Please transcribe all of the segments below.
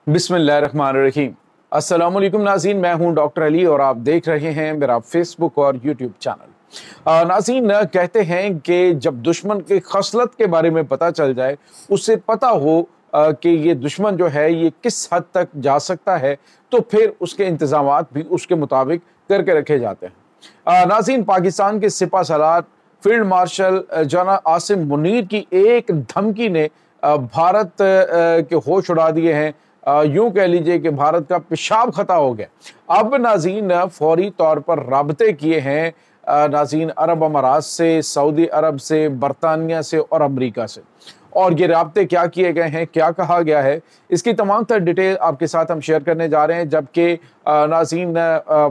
बिस्मिल्लाहिर्रहमानिर्रहीम। अस्सलामुअलैकुम नाज़रीन, मैं हूं डॉक्टर अली और आप देख रहे हैं मेरा फेसबुक और यूट्यूब चैनल। नाज़रीन, कहते हैं कि जब दुश्मन की खसलत के बारे में पता चल जाए, उससे पता हो कि ये दुश्मन जो है ये किस हद तक जा सकता है, तो फिर उसके इंतजामात भी उसके मुताबिक करके रखे जाते हैं। नाज़रीन, पाकिस्तान के सिपह सलार फील्ड मार्शल जनाब आसिम मुनीर की एक धमकी ने भारत के होश उड़ा दिए हैं। यूं कह लीजिए कि भारत का पेशाब खता हो गया। अब नाज़रीन फौरी तौर पर राबते किए हैं नाज़रीन अरब अमारात से, सऊदी अरब से, बरतानिया से और अमरीका से। और ये राबते क्या किए गए हैं, क्या कहा गया है, इसकी तमाम तर डिटेल आपके साथ हम शेयर करने जा रहे हैं। जबकि नाज़रीन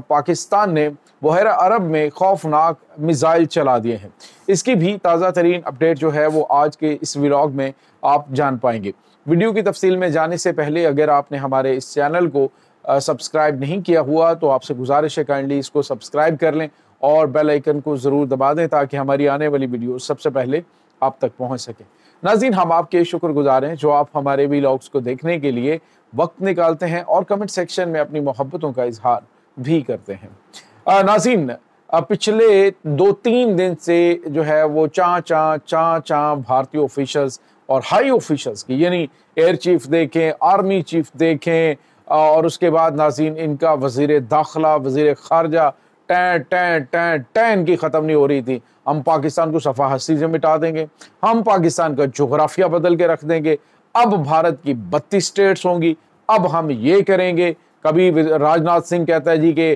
पाकिस्तान ने बहरा अरब में खौफनाक मिसाइल चला दिए हैं। इसकी भी ताज़ा तरीन अपडेट जो है वो आज के इस व्लॉग में आप जान पाएंगे। वीडियो की तफसील में जाने से पहले अगर आपने हमारे इस चैनल को सब्सक्राइब नहीं किया हुआ तो आपसे गुजारिश है काइंडली इसको सब्सक्राइब कर लें और बेल आइकन को ज़रूर दबा दें ताकि हमारी आने वाली वीडियो सबसे पहले आप तक पहुंच सके। नाज़रीन, हम आपके शुक्रगुजार हैं जो आप हमारे व्लॉग्स को देखने के लिए वक्त निकालते हैं और कमेंट सेक्शन में अपनी मोहब्बतों का इजहार भी करते हैं। नाज़रीन, पिछले 2-3 दिन से जो है वो चाँ भारतीय ऑफिशल्स और हाई ऑफिशल्स की, यानी एयर चीफ देखें, आर्मी चीफ देखें और उसके बाद नाज़रीन इनका वज़ीर दाखिला, वज़ीर खारजा टैं इनकी ख़त्म नहीं हो रही थी। हम पाकिस्तान को सफ़ा हस्ती से मिटा देंगे, हम पाकिस्तान का जोग्राफिया बदल के रख देंगे, अब भारत की 32 स्टेट्स होंगी, अब हम ये करेंगे। कभी राजनाथ सिंह कहता है जी कि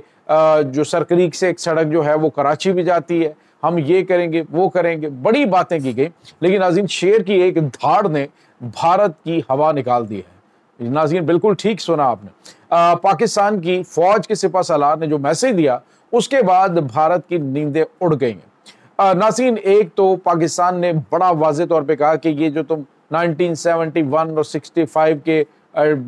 जो सरक्रीक से एक सड़क जो है वो कराची भी जाती है, हम ये करेंगे वो करेंगे, बड़ी बातें की गई। लेकिन नाज़रीन शेर की एक धाड़ ने भारत की हवा निकाल दी है। नाज़रीन बिल्कुल ठीक सुना आपने। पाकिस्तान की फौज के सिपह सालार ने जो मैसेज दिया उसके बाद भारत की नींदें उड़ गई हैं। नाज़रीन, एक तो पाकिस्तान ने बड़ा वाज़े तौर पे कहा कि ये जो तुम 1971 और 65 के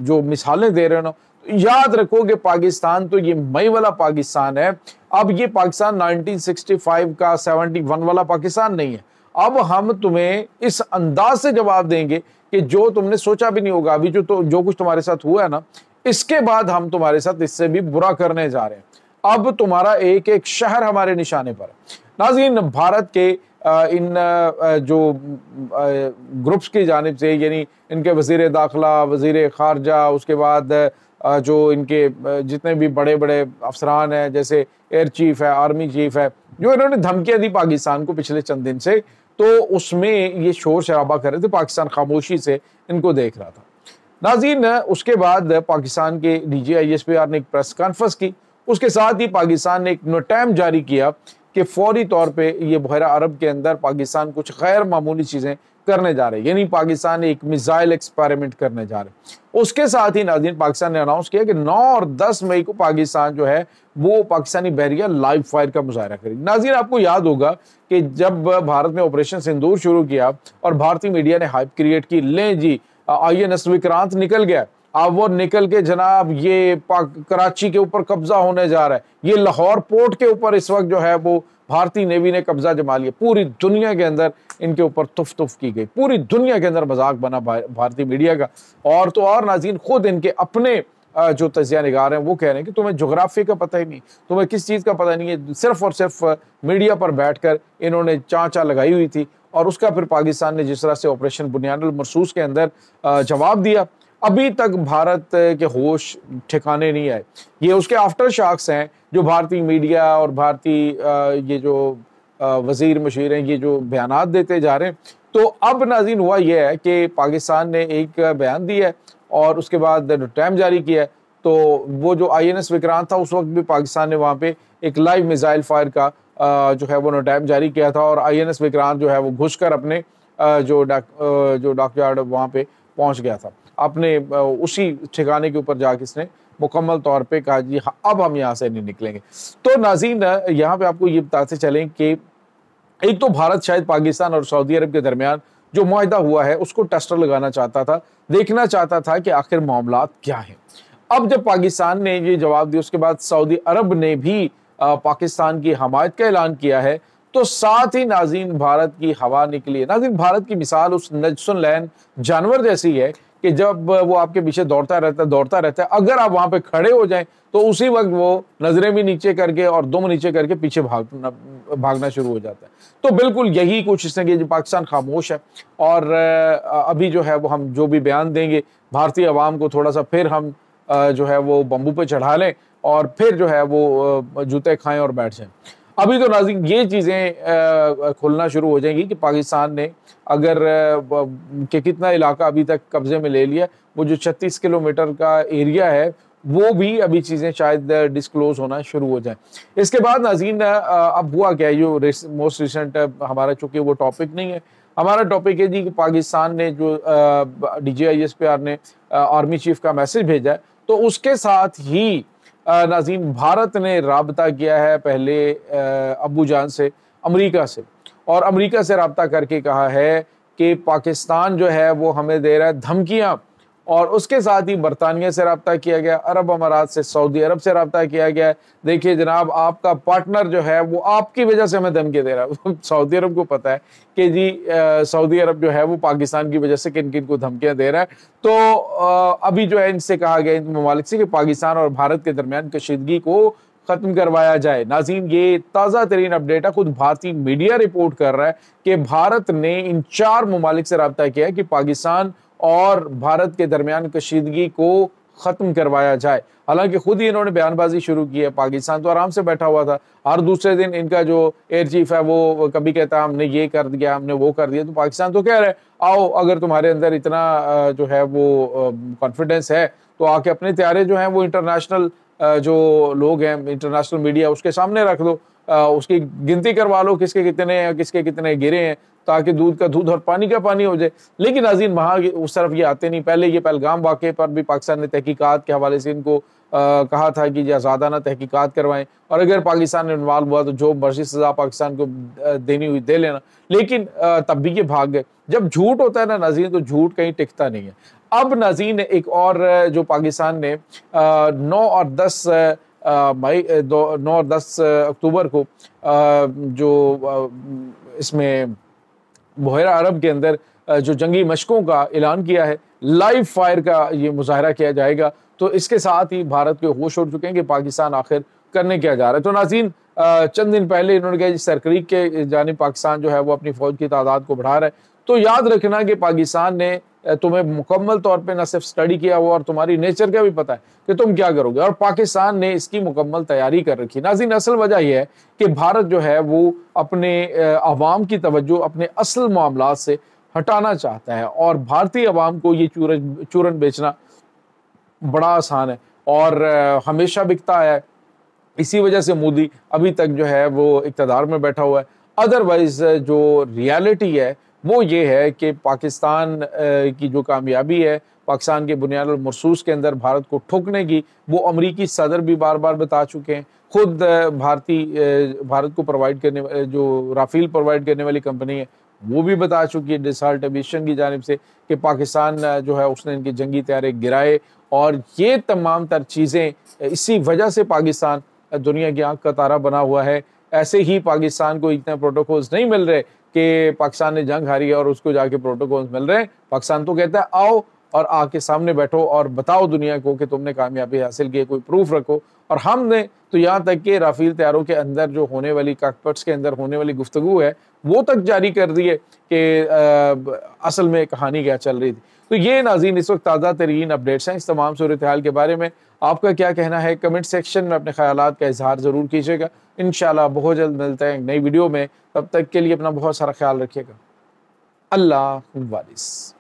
जो मिसालें दे रहे हो ना, याद रखोगे पाकिस्तान तो ये मई वाला पाकिस्तान है। अब ये पाकिस्तान 1965 का 71 वाला पाकिस्तान नहीं है। अब हम तुम्हें इस अंदाज से जवाब देंगे कि जो तुमने सोचा भी नहीं होगा। अभी जो कुछ तुम्हारे साथ हुआ है ना, इसके बाद हम तुम्हारे साथ इससे भी बुरा करने जा रहे हैं। अब तुम्हारा एक एक शहर हमारे निशाने पर है। नाज़रीन, भारत के इन जो ग्रुप्स की जानिब से, यानी इनके वज़ीर दाखिला, वज़ीर खारजा, उसके बाद जो इनके जितने भी बड़े बड़े अफसरान हैं जैसे एयर चीफ है, आर्मी चीफ है, जो इन्होंने धमकियां दी पाकिस्तान को पिछले चंद दिन से, तो उसमें ये शोर शराबा कर रहे थे। पाकिस्तान खामोशी से इनको देख रहा था। नाज़रीन, उसके बाद पाकिस्तान के DGISPR ने एक प्रेस कॉन्फ्रेंस की। उसके साथ ही पाकिस्तान ने एक नोटैम जारी किया कि फौरी तौर पे ये बहरा अरब के अंदर पाकिस्तान कुछ गैर मामूली चीज़ें करने जा रहे हैं, यानी पाकिस्तान एक मिसाइल एक्सपेरिमेंट करने जा रहे हैं। उसके साथ ही नाज़रीन पाकिस्तान ने अनाउंस किया कि 9 और 10 मई को पाकिस्तान जो है वो पाकिस्तानी बहरिया लाइव फायर का मुजाहरा करेगी। नाज़रीन, आपको याद होगा कि जब भारत में ऑपरेशन सिंदूर शुरू किया और भारतीय मीडिया ने हाइप क्रिएट की, लें जी INS विक्रांत निकल गया, अब वो निकल के जनाब ये कराची के ऊपर कब्जा होने जा रहा है, ये लाहौर पोर्ट के ऊपर इस वक्त जो है वो भारतीय नेवी ने कब्जा जमा लिया। पूरी दुनिया के अंदर इनके ऊपर तुफ की गई, पूरी दुनिया के अंदर मजाक बना भारतीय मीडिया का। और तो और नाज़रीन खुद इनके अपने जो तजिया निगार हैं वो कह रहे हैं कि तुम्हें जोग्राफी का पता ही नहीं, तुम्हें किस चीज़ का पता नहीं है। सिर्फ और सिर्फ मीडिया पर बैठकर इन्होंने चाँचा लगाई हुई थी और उसका फिर पाकिस्तान ने जिस तरह से ऑपरेशन बुनियादुल मरसूस के अंदर जवाब दिया, अभी तक भारत के होश ठिकाने नहीं आए। ये उसके आफ्टर शॉक्स हैं जो भारतीय मीडिया और भारतीय ये जो वज़ीर मशीर हैं ये जो बयानात देते जा रहे हैं। तो अब नाज़रीन हुआ यह है कि पाकिस्तान ने एक बयान दिया है और उसके बाद टाइम जारी किया है। तो वो जो INS विक्रांत था उस वक्त भी पाकिस्तान ने वहाँ पे एक लाइव मिसाइल फायर का जो है वो टाइम जारी किया था और INS विक्रांत जो है वो घुसकर अपने जो डॉकयार्ड वहाँ पे पहुँच गया था। अपने उसी ठिकाने के ऊपर जाके इसने मुकम्मल तौर पे कहा जी हाँ, अब हम यहाँ से नहीं निकलेंगे। तो नाज़रीन, यहाँ पे आपको ये बताते चलें कि एक तो भारत शायद पाकिस्तान और सऊदी अरब के दरमियान जो मुआहदा हुआ है उसको टेस्टर लगाना चाहता था, देखना चाहता था कि आखिर मामलात क्या है। अब जब पाकिस्तान ने ये जवाब दिया उसके बाद सऊदी अरब ने भी पाकिस्तान की हमायत का ऐलान किया है, तो साथ ही नाज़रीन भारत की हवा निकली है। नाज़रीन, भारत की मिसाल उस नजसुन लैन जानवर जैसी है کہ جب وہ آپ کے پیچھے دوڑتا رہتا ہے اگر آپ وہاں پہ کھڑے ہو جائیں تو اسی وقت وہ نظریں بھی نیچے کر کے اور دم نیچے کر کے پیچھے بھاگنا شروع ہو جاتا ہے۔ تو بالکل یہی کچھ اس نے کہ پاکستان خاموش ہے، اور ابھی جو ہے وہ ہم جو بھی بیان دیں گے بھارتی عوام کو تھوڑا سا پھر ہم جو ہے وہ بمبو پہ چڑھا لیں اور پھر جو ہے وہ جوتے کھائیں اور بیٹھ جائیں۔ ابھی تو ناظرین یہ چیزیں کھلنا شروع ہو جائیں گی کہ پاکستان نے اگر کہ کتنا علاقہ ابھی تک قبضے میں لے لیا، وہ جو 36 کلومیٹر کا ایریا ہے وہ بھی ابھی چیزیں شاید ڈسکلوز ہونا شروع ہو جائیں۔ اس کے بعد ناظرین اب ہوا کیا، جو موسٹ ریسنٹ ہمارا چونکہ وہ ٹاپک نہیں ہے، ہمارا ٹاپک ہے جی کہ پاکستان نے جو DGISPR نے آرمی چیف کا میسج بھیجا ہے، تو اس کے ساتھ ہی ناظرین بھارت نے رابطہ کیا ہے پہلے ابو جان سے، امریکہ سے، اور امریکہ سے رابطہ کر کے کہا ہے کہ پاکستان جو ہے وہ ہمیں دے رہا ہے دھمکیاں، اور اس کے ساتھ ہی برطانیہ سے رابطہ کیا گیا، عرب امارات سے، سعودی عرب سے رابطہ کیا گیا۔ دیکھیے جناب، آپ کا پارٹنر جو ہے وہ آپ کی وجہ سے ہمیں دھمکی دے رہا ہے۔ سعودی عرب کو پتا ہے کہ جی سعودی عرب جو ہے وہ پاکستان کی وجہ سے کن کن کو دھمکیاں دے رہا ہے۔ تو ابھی جو ہے ان سے کہا گیا ان ممالک سے کہ پاکستان اور بھارت کے درمیان کشیدگی کو ختم کروایا جائے۔ ناظرین یہ تازہ ترین اپڈیٹ ہے، خود بھارتی میڈیا رپورٹ کر رہا ہے کہ بھارت نے ان 4 ممالک سے رابطہ کیا ہے کہ پاکستان اور بھارت کے درمیان کشیدگی کو ختم کروایا جائے۔ حالانکہ خود ہی انہوں نے بیان بازی شروع کی ہے، پاکستان تو آرام سے بیٹھا ہوا تھا، ہر دوسرے دن ان کا جو ایئر چیف ہے وہ کبھی کہتا ہے ہم نے یہ کر دیا، ہم نے وہ کر دیا، تو پاکستان تو کہہ رہا ہے آؤ اگر تمہارے اندر اتنا جو ہے وہ کانفیڈنس ہے تو آ کے اپنے طیارے جو ہیں وہ انٹرنیشنل جو لوگ ہیں، انٹرنیشنل میڈیا اس کے سامنے رکھ دو، اس کی گنتی کروا لو کس کے کتنے ہیں، کس کے کتنے گرے ہیں، تاکہ دودھ کا دودھ اور پانی کا پانی ہو جائے۔ لیکن ناظرین وہاں اس طرف یہ آتے نہیں۔ پہلے یہ پہلگام واقعے پر بھی پاکستان نے تحقیقات کے حوالے سے ان کو کہا تھا کہ آزادانہ تحقیقات کروائیں، اور اگر پاکستان نے انوالو ہوا تو جو مرضی سزا پاکستان کو دینی ہوئی دے لینا، لیکن تب بھی یہ بھاگ گئے۔ جب جھوٹ ہوتا ہے نا ناظرین تو جھوٹ کہیں ٹکتا نہیں ہے۔ اب ناظرین ایک اور جو پاکستان نے 9 اور 10 اکتوبر کو جو اس میں بحیرہ عرب کے اندر جو جنگی مشقوں کا اعلان کیا ہے، لائیو فائر کا یہ مظاہرہ کیا جائے گا، تو اس کے ساتھ ہی بھارت کے ہوش اڑ چکے ہیں کہ پاکستان آخر کرنے کیا جا رہا ہے۔ تو ناظرین چند دن پہلے انہوں نے کہا سرکریک کے جانب پاکستان جو ہے وہ اپنی فوج کی تعداد کو بڑھا رہا ہے۔ تو یاد رکھنا کہ پاکستان نے تمہیں مکمل طور پہ نہ صرف سٹڈی کیا ہوا اور تمہاری نیچر کا بھی پتہ ہے کہ تم کیا کرو گے، اور پاکستان نے اس کی مکمل تیاری کر رکھی۔ ناظرین اصل وجہ یہ ہے کہ بھارت جو ہے وہ اپنے عوام کی توجہ اپنے اصل معاملات سے ہٹانا چاہتا ہے، اور بھارتی عوام کو یہ چورن بیچنا بڑا آسان ہے اور ہمیشہ بکتا ہے۔ اسی وجہ سے مودی ابھی تک جو ہے وہ اقتدار میں بیٹھا ہوا ہے۔ ادروائز جو ریالٹی ہے وہ یہ ہے کہ پاکستان کی جو کامیابی ہے پاکستان کے بنیاد المرصوص کے اندر بھارت کو ٹھوکنے کی، وہ امریکی صدر بھی بار بار بتا چکے ہیں، خود بھارت کو پرووائڈ کرنے جو رافیل پرووائڈ کرنے والی کمپنی ہے وہ بھی بتا چکی ہے ڈسالٹ ایویشن کی جانب سے کہ پاکستان جو ہے اس نے ان کے جنگی طیارے گرائے، اور یہ تمام تر چیزیں اسی وجہ سے پاکستان دنیا کی آنکھ کا تارا بنا ہوا ہے۔ ایسے ہی پاکستان کو اتنے پروٹوکولز نہیں مل رہے کہ پاکستان نے جنگ ہاری ہے اور اس کو جا کے پروٹوکولز مل رہے ہیں۔ پاکستان تو کہتا ہے آؤ اور آ کے سامنے بیٹھو اور بتاؤ دنیا کو کہ تم نے کامیابی حاصل کی ہے، کوئی پروف رکھو۔ اور ہم نے تو یہاں تک کہ رافیل طیاروں کے اندر جو ہونے والی کاکپٹس کے اندر ہونے والی گفتگو ہے وہ تک جاری کر دی ہے کہ اصل میں کہانی کیا چل رہی تھی۔ تو یہ ناظرین اس وقت تازہ ترین اپڈیٹس ہیں اس تمام صورتحال کے بارے میں۔ آپ کا کیا کہنا ہے کمنٹ سیکشن میں اپنے خیالات کا اظہار ضرور کیجیے گا۔ انشاءاللہ بہت جلد ملتے ہیں ایک نئی ویڈیو میں، تب تک کے لیے اپنا بہت سارا خیال رکھیے گا۔ اللہ حافظ۔